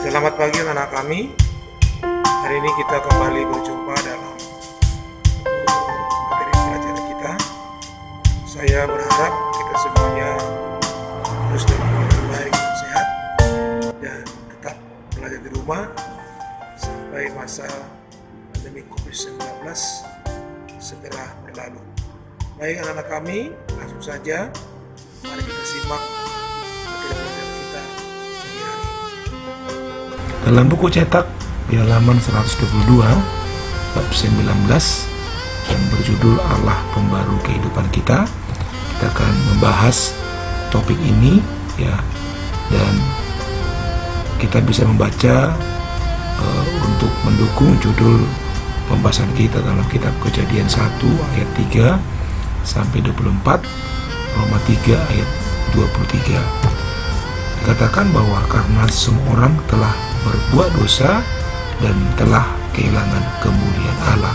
Selamat pagi anak kami. Hari ini kita kembali berjumpa dalam materi pelajaran kita. Saya berharap kita semuanya terus dengan baik dan sehat dan tetap belajar di rumah sampai masa pandemi COVID-19 segera berlalu. Baik anak-anak kami, langsung saja mari kita simak materi pelajaran kita hari ini. Dalam buku cetak di halaman 122 bab 19 yang berjudul Allah Pembaru Kehidupan Kita akan membahas topik ini ya, dan kita bisa membaca untuk mendukung judul pembahasan kita dalam kitab Kejadian 1 ayat 3 sampai 24, Roma 3 ayat 23. Dikatakan bahwa karena semua orang telah berbuat dosa dan telah kehilangan kemuliaan Allah.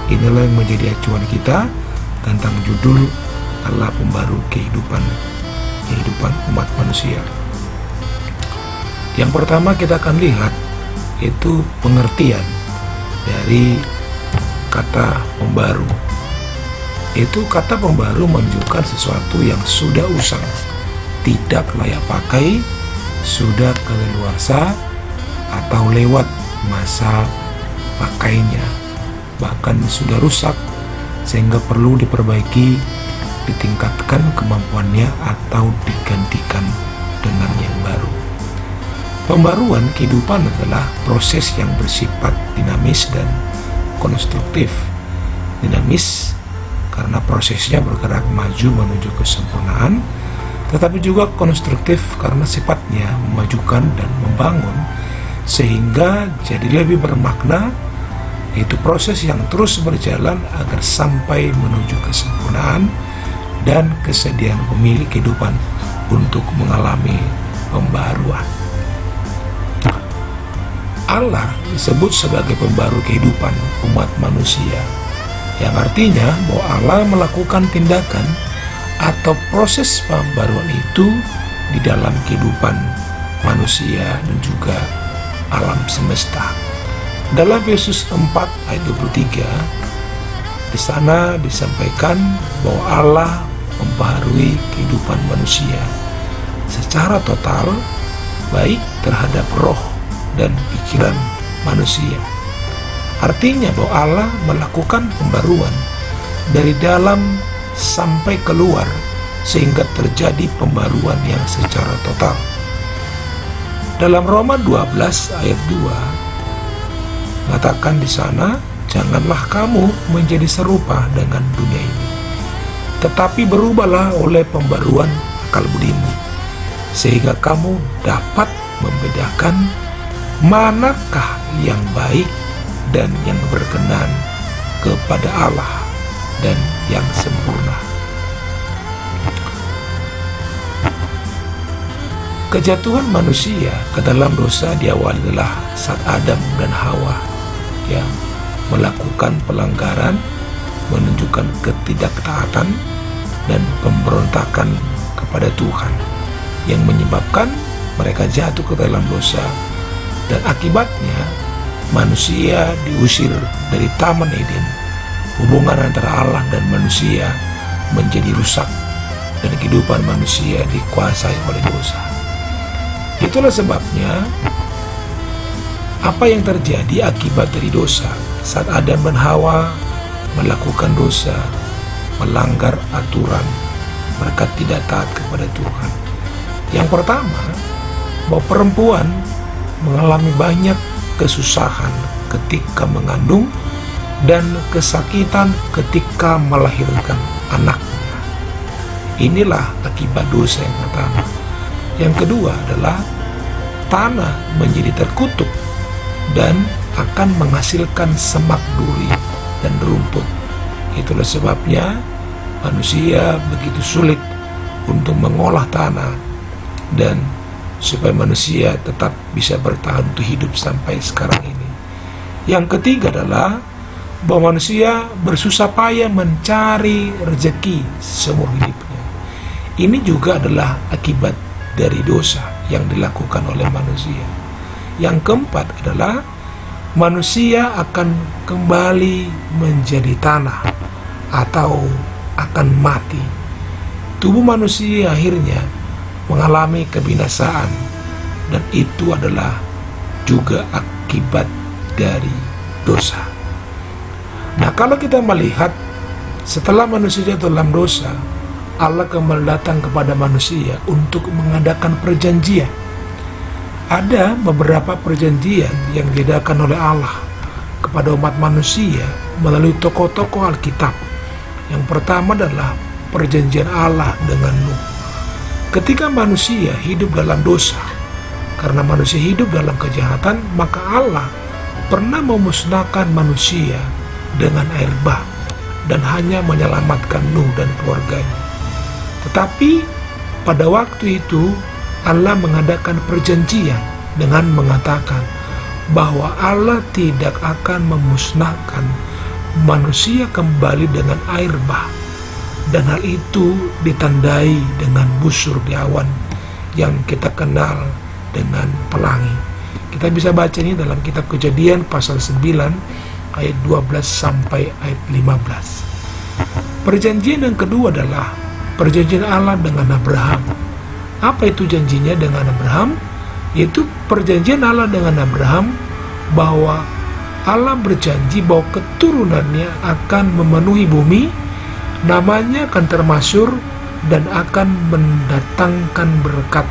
Inilah yang menjadi acuan kita tentang judul Allah Pembaru Kehidupan umat manusia. Yang pertama kita akan lihat itu pengertian dari kata pembaru. Itu kata pembaru menunjukkan sesuatu yang sudah usang, tidak layak pakai, sudah kadaluarsa atau lewat masa pakainya, bahkan sudah rusak sehingga perlu diperbaiki, ditingkatkan kemampuannya atau digantikan dengan yang baru. Pembaruan kehidupan adalah proses yang bersifat dinamis dan konstruktif. Dinamis karena prosesnya bergerak maju menuju kesempurnaan, tetapi juga konstruktif karena sifatnya memajukan dan membangun sehingga jadi lebih bermakna, yaitu proses yang terus berjalan agar sampai menuju kesempurnaan dan kesediaan pemilik kehidupan untuk mengalami pembaruan. Allah disebut sebagai pembaru kehidupan umat manusia, yang artinya bahwa Allah melakukan tindakan atau proses pembaruan itu di dalam kehidupan manusia dan juga alam semesta. Dalam Yesus 4 ayat 23, di sana disampaikan bahwa Allah membaharui kehidupan manusia secara total, baik terhadap roh dan pikiran manusia. Artinya bahwa Allah melakukan pembaruan dari dalam sampai keluar sehingga terjadi pembaruan yang secara total. Dalam Roma 12 ayat 2 mengatakan di sana, janganlah kamu menjadi serupa dengan dunia ini, tetapi berubahlah oleh pembaruan akal budimu, sehingga kamu dapat membedakan manakah yang baik dan yang berkenan kepada Allah dan yang sempurna. Kejatuhan manusia ke dalam dosa diawali adalah saat Adam dan Hawa yang melakukan pelanggaran, menunjukkan ketidaktaatan dan pemberontakan kepada Tuhan, yang menyebabkan mereka jatuh ke dalam dosa, dan akibatnya manusia diusir dari Taman Eden. Hubungan antara Allah dan manusia menjadi rusak dan kehidupan manusia dikuasai oleh dosa. Itulah sebabnya apa yang terjadi akibat dari dosa saat Adam dan Hawa melakukan dosa, melanggar aturan, mereka tidak taat kepada Tuhan. Yang pertama, bahwa perempuan mengalami banyak kesusahan ketika mengandung dan kesakitan ketika melahirkan anaknya. Inilah akibat dosa yang pertama. Yang kedua adalah tanah menjadi terkutuk dan akan menghasilkan semak duri dan rumput. Itulah sebabnya manusia begitu sulit untuk mengolah tanah dan supaya manusia tetap bisa bertahan untuk hidup sampai sekarang ini. Yang ketiga adalah bahwa manusia bersusah payah mencari rezeki seumur hidupnya. Ini juga adalah akibat dari dosa yang dilakukan oleh manusia. Yang keempat adalah manusia akan kembali menjadi tanah atau akan mati. Tubuh manusia akhirnya mengalami kebinasaan, dan itu adalah juga akibat dari dosa. Nah, kalau kita melihat setelah manusia jatuh dalam dosa, Allah kembali datang kepada manusia untuk mengadakan perjanjian. Ada beberapa perjanjian yang diadakan oleh Allah kepada umat manusia melalui tokoh-tokoh Alkitab. Yang pertama adalah perjanjian Allah dengan Nuh. Ketika manusia hidup dalam dosa, karena manusia hidup dalam kejahatan, maka Allah pernah memusnahkan manusia dengan air bah dan hanya menyelamatkan Nuh dan keluarganya. Tetapi pada waktu itu Allah mengadakan perjanjian dengan mengatakan bahwa Allah tidak akan memusnahkan manusia kembali dengan air bah, dan hal itu ditandai dengan busur di awan yang kita kenal dengan pelangi. Kita bisa baca ini dalam kitab Kejadian pasal 9 ayat 12 sampai ayat 15. Perjanjian yang kedua adalah perjanjian Allah dengan Abraham. Apa itu janjinya dengan Abraham? Yaitu perjanjian Allah dengan Abraham bahwa Allah berjanji bahwa keturunannya akan memenuhi bumi, namanya akan termasyhur dan akan mendatangkan berkat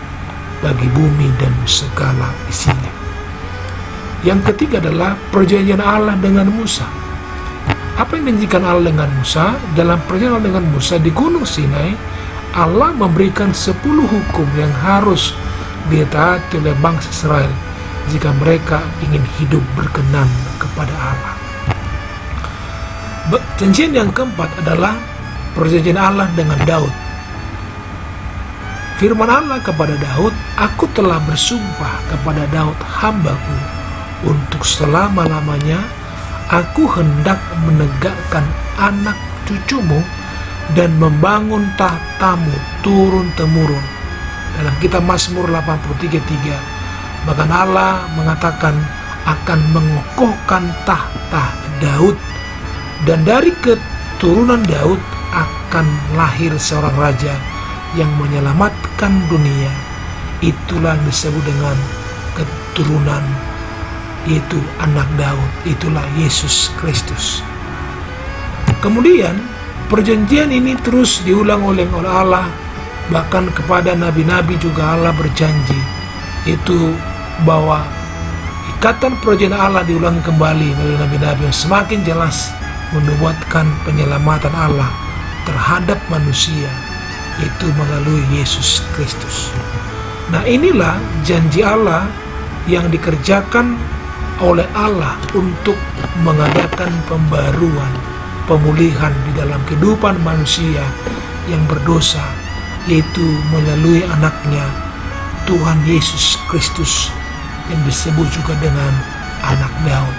bagi bumi dan segala isinya. Yang ketiga adalah perjanjian Allah dengan Musa. Apa yang dijanjikan Allah dengan Musa? Dalam perjanjian Allah dengan Musa di Gunung Sinai, Allah memberikan 10 hukum yang harus ditaati oleh bangsa Israel jika mereka ingin hidup berkenan kepada Allah. Perjanjian yang keempat adalah perjanjian Allah dengan Daud. Firman Allah kepada Daud, "Aku telah bersumpah kepada Daud hambaku, untuk selama-lamanya aku hendak menegakkan anak cucumu dan membangun tahtamu turun-temurun." Dalam kitab Mazmur 83:3, bahkan Allah mengatakan akan mengokohkan tahta Daud, dan dari keturunan Daud akan lahir seorang raja yang menyelamatkan dunia. Itulah yang disebut dengan keturunan, yaitu anak Daud, itulah Yesus Kristus. Kemudian perjanjian ini terus diulang oleh Allah, bahkan kepada nabi-nabi juga Allah berjanji, yaitu bahwa ikatan perjanjian Allah diulangi kembali melalui nabi-nabi yang semakin jelas menubuatkan penyelamatan Allah terhadap manusia, yaitu melalui Yesus Kristus. Nah, inilah janji Allah yang dikerjakan oleh Allah untuk mengadakan pembaruan, pemulihan di dalam kehidupan manusia yang berdosa, yaitu melalui anaknya Tuhan Yesus Kristus yang disebut juga dengan anak Daud.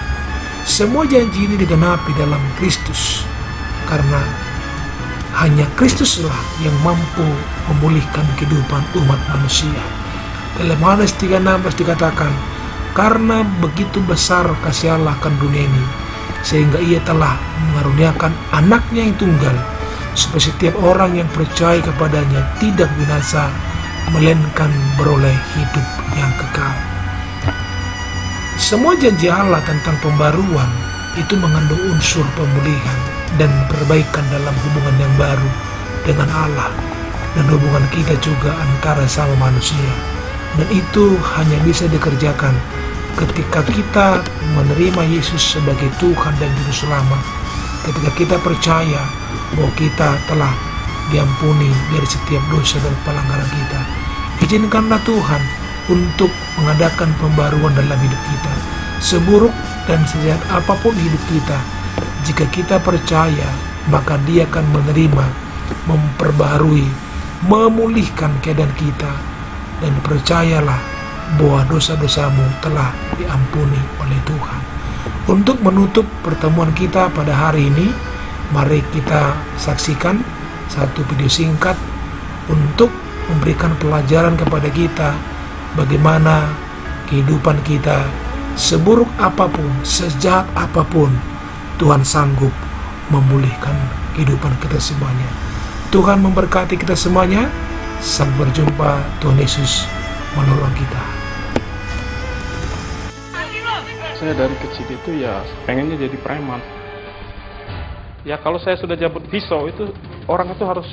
Semua janji ini digenapi dalam Kristus, karena hanya Kristuslah yang mampu memulihkan kehidupan umat manusia. Dalam Yohanes 3:16 dikatakan, "Karena begitu besar kasih Allah akan dunia ini, sehingga ia telah mengaruniakan anaknya yang tunggal, supaya setiap orang yang percaya kepadanya tidak binasa, melainkan beroleh hidup yang kekal." Semua janji Allah tentang pembaruan itu mengandung unsur pemulihan dan perbaikan dalam hubungan yang baru dengan Allah dan hubungan kita juga antara sama manusia. Dan itu hanya bisa dikerjakan ketika kita menerima Yesus sebagai Tuhan dan Juru Selamat, ketika kita percaya bahwa kita telah diampuni dari setiap dosa dan pelanggaran kita. Izinkanlah Tuhan untuk mengadakan pembaruan dalam hidup kita. Seburuk dan sejahat apapun hidup kita, jika kita percaya, maka Dia akan menerima, memperbarui, memulihkan keadaan kita. Dan percayalah bahwa dosa-dosamu telah diampuni oleh Tuhan. Untuk menutup pertemuan kita pada hari ini, mari kita saksikan satu video singkat untuk memberikan pelajaran kepada kita bagaimana kehidupan kita, seburuk apapun, sejahat apapun, Tuhan sanggup memulihkan kehidupan kita semuanya. Tuhan memberkati kita semuanya. Sampai berjumpa. Tuhan Yesus menolong kita. Saya dari kecil itu ya pengennya jadi preman. Ya kalau saya sudah jabut pisau itu, orang itu harus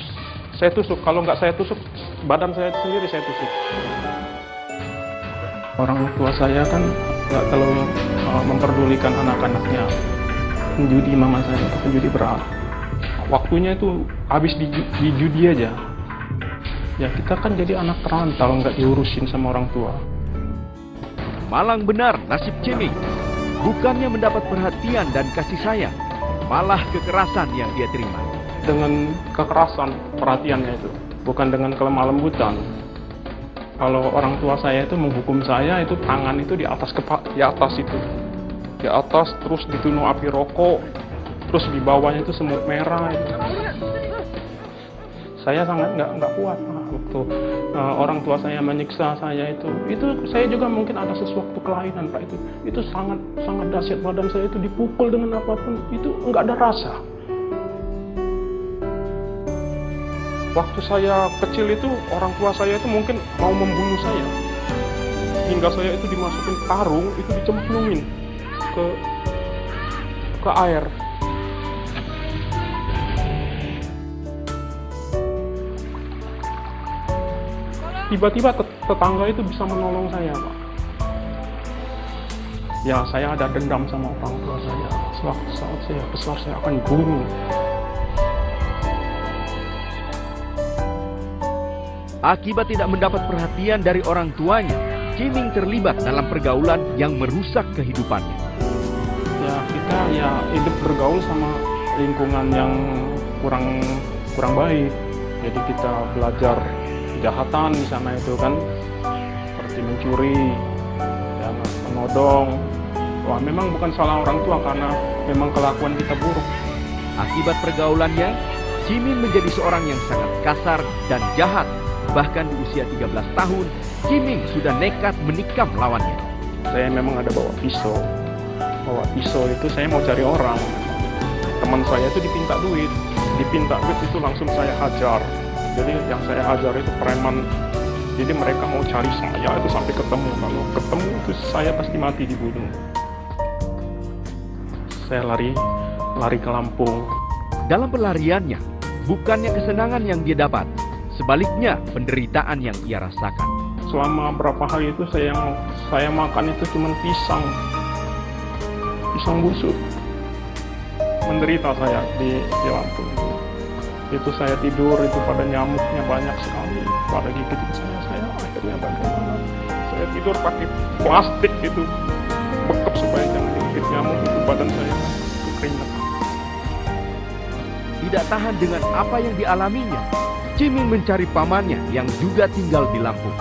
saya tusuk. Kalau nggak saya tusuk, badan saya sendiri saya tusuk. Orang tua saya kan nggak terlalu memperdulikan anak-anaknya. Penjudi mama saya itu penjudi berat. Waktunya itu habis di judi aja. Ya kita kan jadi anak terlantar, nggak diurusin sama orang tua. Malang benar nasib Ciming. Bukannya mendapat perhatian dan kasih sayang, malah kekerasan yang dia terima. Dengan kekerasan perhatiannya itu, bukan dengan kelemah lembutan. Kalau orang tua saya itu menghukum saya, itu tangan itu di atas itu, di atas terus ditunuh api rokok, terus di bawahnya itu semut merah. Saya sangat nggak kuat waktu orang tua saya menyiksa saya itu saya juga mungkin ada sesuatu kelainan Pak, itu sangat dahsyat. Badan saya itu dipukul dengan apapun itu nggak ada rasa. Waktu saya kecil itu orang tua saya itu mungkin mau membunuh saya, hingga saya itu dimasukin karung, itu dicemplungin ke air. Tiba-tiba tetangga itu bisa menolong saya, Pak. Ya, saya ada dendam sama orang tua saya. Sewaktu saat saya besar, saya akan bunuh. Akibat tidak mendapat perhatian dari orang tuanya, Ciming terlibat dalam pergaulan yang merusak kehidupannya. Ya, kita ya hidup bergaul sama lingkungan yang kurang baik. Jadi kita belajar kejahatan di sana itu kan, seperti mencuri, ya, menodong. Wah, memang bukan salah orang tua karena memang kelakuan kita buruk. Akibat pergaulannya, Ciming menjadi seorang yang sangat kasar dan jahat. Bahkan di usia 13 tahun, Ciming sudah nekat menikam lawannya. Saya memang ada bawa pisau. Bawa pisau itu saya mau cari orang. Teman saya itu dipinta duit itu langsung saya hajar. Jadi yang saya hajar itu preman. Jadi mereka mau cari saya itu sampai ketemu. Kalau ketemu itu saya pasti mati dibunuh. Saya lari ke Lampung. Dalam pelariannya, bukannya kesenangan yang dia dapat, sebaliknya penderitaan yang ia rasakan. Selama berapa hari itu saya makan itu cuma pisang busuk. Menderita saya di Lampung. Itu saya tidur itu pada nyamuknya banyak sekali, pada gigitin saya akhirnya bagaimana? Saya tidur pakai plastik itu, bekap supaya jangan digigit nyamuk, itu badan saya keringat. Tidak tahan dengan apa yang dialaminya, Ciming mencari pamannya yang juga tinggal di Lampung.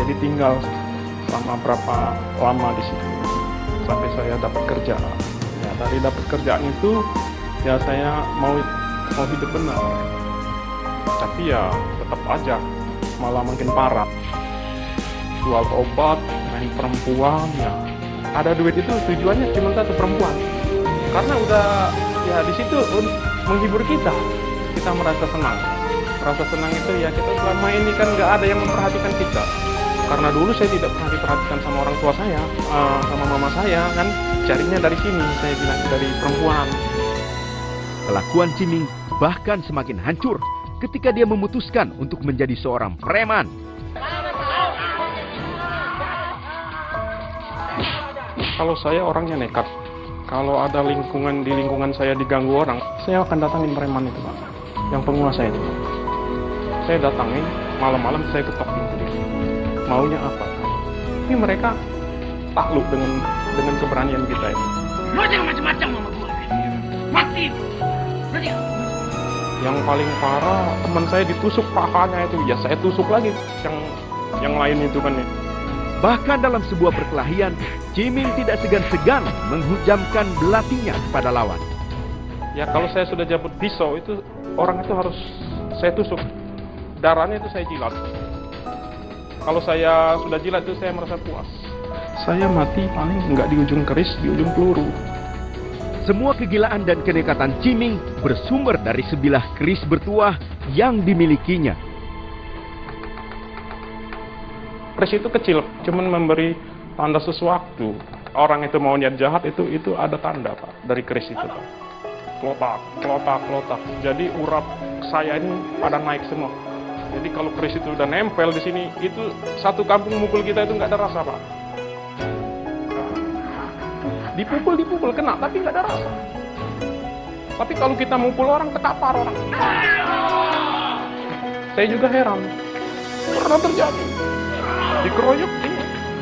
Jadi tinggal selama berapa lama di situ sampai saya dapat kerjaan. Ya, dari dapat kerjaan itu ya saya mau hidup benar. Tapi ya tetap aja malah makin parah. Jual obat, main perempuan, ya ada duit itu tujuannya cuma satu, perempuan. Karena udah ya di situ menghibur kita merasa senang. Rasa senang itu ya kita selama ini kan nggak ada yang memperhatikan kita. Karena dulu saya tidak pernah diperhatikan sama orang tua saya, sama mama saya kan, carinya dari sini, saya bilang dari perempuan. Kelakuan Ciming bahkan semakin hancur ketika dia memutuskan untuk menjadi seorang preman. Kalau saya orangnya nekat. Kalau ada di lingkungan saya diganggu orang, saya akan datangin preman itu, Pak. Yang penguasa itu. Saya datangin, malam-malam saya ketok pintu. Maunya apa? Ini mereka takluk dengan keberanian kita ini. Lo jangan macam-macam sama gue. Mati. Berarti Yang paling parah teman saya ditusuk pahanya itu. Ya saya tusuk lagi yang lain itu kan ya. Bahkan dalam sebuah perkelahian, Ciming tidak segan-segan menghujamkan belatinya kepada lawan. Ya kalau saya sudah jabut pisau itu, orang itu harus saya tusuk. Darahnya itu saya jilat. Kalau saya sudah jilat itu saya merasa puas. Saya mati paling nggak di ujung keris, di ujung peluru. Semua kegilaan dan kenekatan Ciming bersumber dari sebilah keris bertuah yang dimilikinya. Keris itu kecil, cuman memberi tanda sesuatu. Orang itu mau niat jahat itu ada tanda, Pak, dari keris itu, Pak. Klotak. Jadi urap saya ini pada naik semua. Jadi kalau keris itu udah nempel di sini, itu satu kampung mukul kita itu nggak ada rasa, Pak. Dipukul kena, tapi nggak ada rasa. Tapi kalau kita mukul orang, ketapar orang. Saya juga heran, pernah terjadi. Dikeroyok,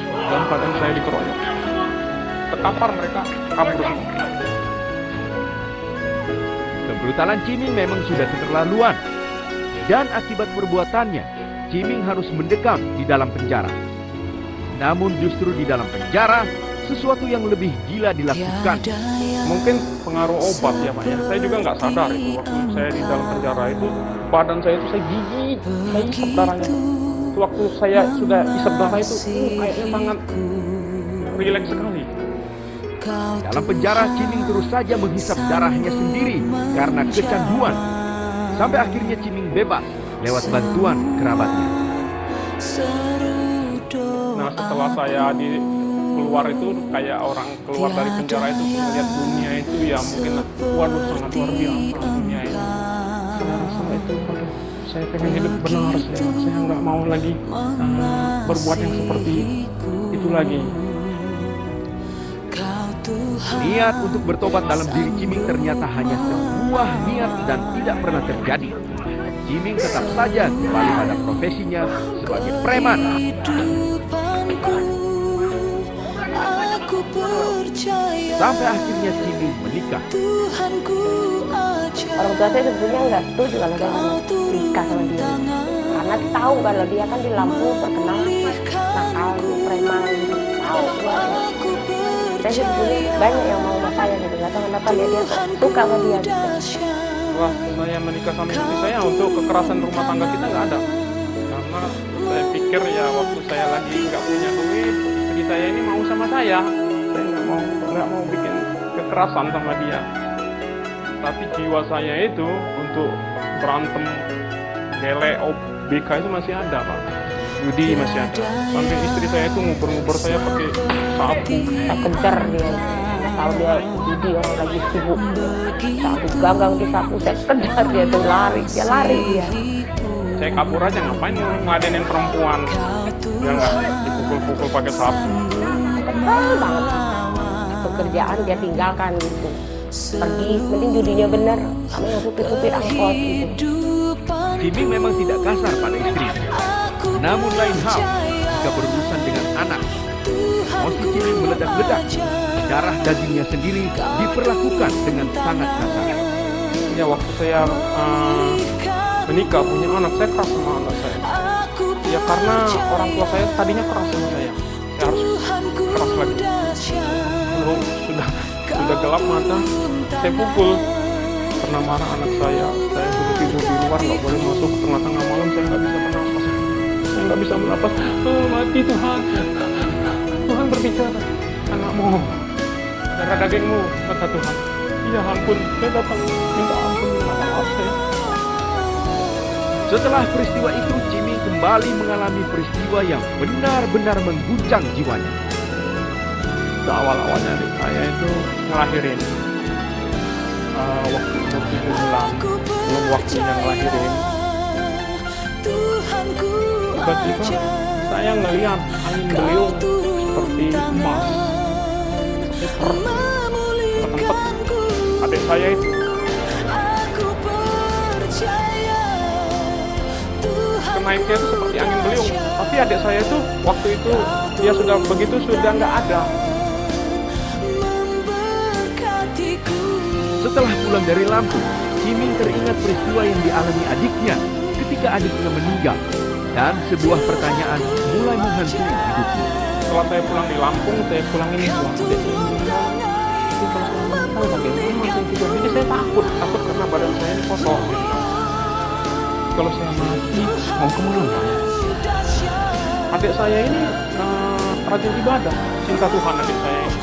dan badan saya dikeroyok. Ketapar mereka, kabur semua. Kebrutalan Ciming memang sudah keterlaluan. Dan akibat perbuatannya, Ciming harus mendekam di dalam penjara. Namun justru di dalam penjara, sesuatu yang lebih gila dilakukan. Mungkin pengaruh obat ya, Pak, ya. Saya juga nggak sadar itu waktu saya di dalam penjara itu, badan saya itu saya gigit, saya isap darahnya. Waktu saya sudah isap darah itu, kayaknya sangat rileks sekali. Dalam penjara, Ciming terus saja menghisap darahnya sendiri karena kecanduan. Sampai akhirnya Ciming bebas lewat bantuan kerabatnya. Nah, setelah saya keluar itu kayak orang keluar dari penjara itu melihat dunia itu ya mungkin waduh sangat luar biasa dunia ini. Saya rasa itu waduh, saya pengen hidup benar, saya nggak mau lagi berbuat yang seperti itu lagi. Niat untuk bertobat dalam diri Ciming ternyata hanya sebuah niat dan tidak pernah terjadi. Ciming tetap saja kembali pada profesinya sebagai preman. Sampai akhirnya Ciming menikah. Orang tua saya sebetulnya nggak setuju kalau saya nikah sama dia, karena tahu kalau dia kan di Lampung terkenal nakal, preman, tahu. Saya sebetulnya banyak yang mau sama saya gitu, nggak tahu kenapa dia suka sama dia gitu. Wah, saya menikah sama istri saya untuk kekerasan rumah tangga kita nggak ada, karena saya pikir ya waktu saya lagi nggak punya duit, istri saya ini mau sama saya nggak mau bikin kekerasan sama dia. Tapi jiwa saya itu untuk berantem gele OBK itu masih ada, Pak. Judi masih ada. Sampai istri saya itu ngubur-ngubur saya pakai sapu. Saya kejar dia, tahu dia judi orang lagi sibuk, sapu gagang di sapu, saya kejar dia tuh lari dia. Saya kabur aja, ngapain ngeladenin perempuan? Dia nggak dipukul-pukul pakai sapu. Kesel banget. Pekerjaan dia tinggalkan gitu, pergi, mending judinya bener, sama yang supir-supir angkot gitu. Ciming memang tidak kasar pada istri. Namun lain hal jika berurusan dengan anak. Emosi Ciming meledak-ledak. Darah dagingnya sendiri diperlakukan dengan sangat kasar. Ya waktu saya menikah punya anak, saya keras sama anak saya. Ya karena orang tua saya tadinya keras sama saya harus keras lagi. Lalu sudah gelap mata, saya pukul. Pernah marah anak saya sudah tidur di luar, nggak boleh masuk. Tengah-tengah malam saya nggak bisa bernafas. Saya nggak bisa bernafas. Mati Tuhan. Tuhan berbicara. Anakmu, darah dagingmu, kata Tuhan. Ya ampun, saya datang minta ampun, maaf saya. Setelah peristiwa itu, Ciming kembali mengalami peristiwa yang benar-benar mengguncang jiwanya. Awal-awalnya saya itu ngelahirin. Waktu umur 7 bulan, belum waktunya ngelahirin. Tiba-tiba saya ngelihat angin beliung seperti emas. Ketempet adik saya itu. Kenaiknya itu seperti angin beliung. Tapi adik saya itu waktu itu dia sudah begitu sudah nggak ada. Setelah pulang dari Lampung, Ciming teringat peristiwa yang dialami adiknya ketika adiknya meninggal, dan sebuah pertanyaan mulai menghantui hidupnya. Setelah saya pulang di Lampung, saya pulang ini adik saya meninggal. Jadi kalau saya meninggal bagaimana saya juga? Jadi saya takut karena badan saya ini kotor. Kalau saya mati, mau kemana? adik saya ini rajin ibadah, cinta Tuhan adik saya ini.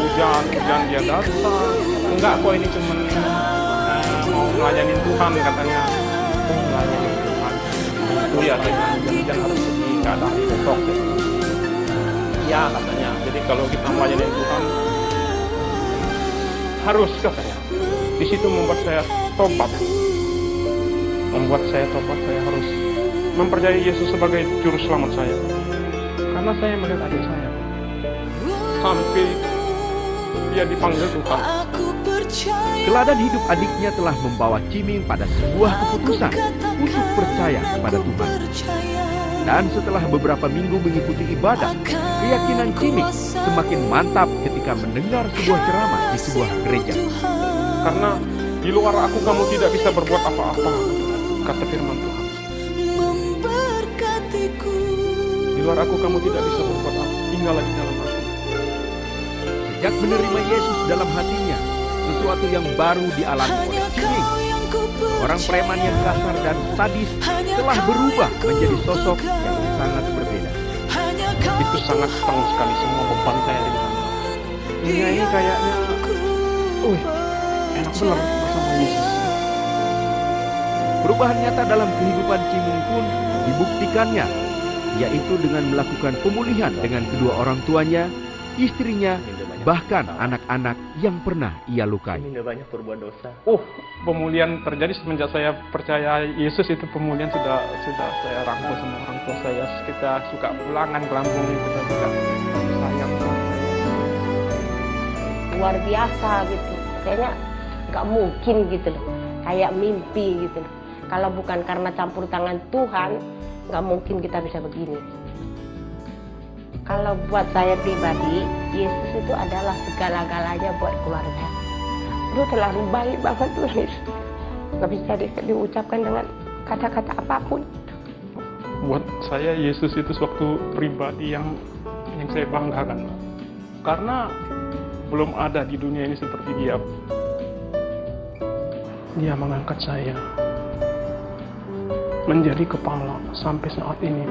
Hujan dia datang. Enggak kok, ini cuman mau ngelayanin Tuhan katanya. Ngelayanin Tuhan. Itu ya, hujan harus pergi, nggak ada hari besok. Ya katanya. Jadi kalau kita ngelayanin Tuhan harus katanya. Di situ membuat saya tobat. Saya harus mempercayai Yesus sebagai juru selamat saya. Karena saya melihat adik saya sampai dia dipanggil Tuhan. Teladan hidup adiknya telah membawa Ciming pada sebuah keputusan untuk percaya kepada Tuhan. Dan setelah beberapa minggu mengikuti ibadah, keyakinan Ciming semakin mantap ketika mendengar sebuah ceramah di sebuah gereja. Karena di luar aku kamu tidak bisa berbuat apa-apa, kata firman Tuhan. Di luar aku kamu tidak bisa berbuat apa, tinggallah di dalam aku. Sejak menerima Yesus dalam hatinya, sesuatu yang baru dialami oleh Ciming. Orang preman yang kasar dan sadis telah berubah menjadi sosok yang sangat berbeda. Itu sangat senang sekali, semua beban saya di sana. Ini kayaknya, enak benar bersama Yesus. Perubahan nyata dalam kehidupan Ciming pun dibuktikannya, yaitu dengan melakukan pemulihan dengan kedua orang tuanya, istrinya, bahkan anak-anak yang pernah ia lukai. Ini nggak banyak berbuat dosa. Pemulihan terjadi semenjak saya percaya Yesus. Itu pemulihan sudah saya rangkul sama orang tua saya. Kita suka pulangan ke Lampung, kita juga sayang sama saya. Luar biasa gitu, kayaknya nggak mungkin gitu loh, kayak mimpi gitu loh. Kalau bukan karena campur tangan Tuhan, nggak mungkin kita bisa begini. Kalau buat saya pribadi, Yesus itu adalah segala-galanya buat keluarga. Itu terlalu baik banget tuh, nggak bisa diucapkan dengan kata-kata apapun. Buat saya Yesus itu suatu pribadi yang saya banggakan. Karena belum ada di dunia ini seperti dia. Dia mengangkat saya menjadi kepala sampai saat ini.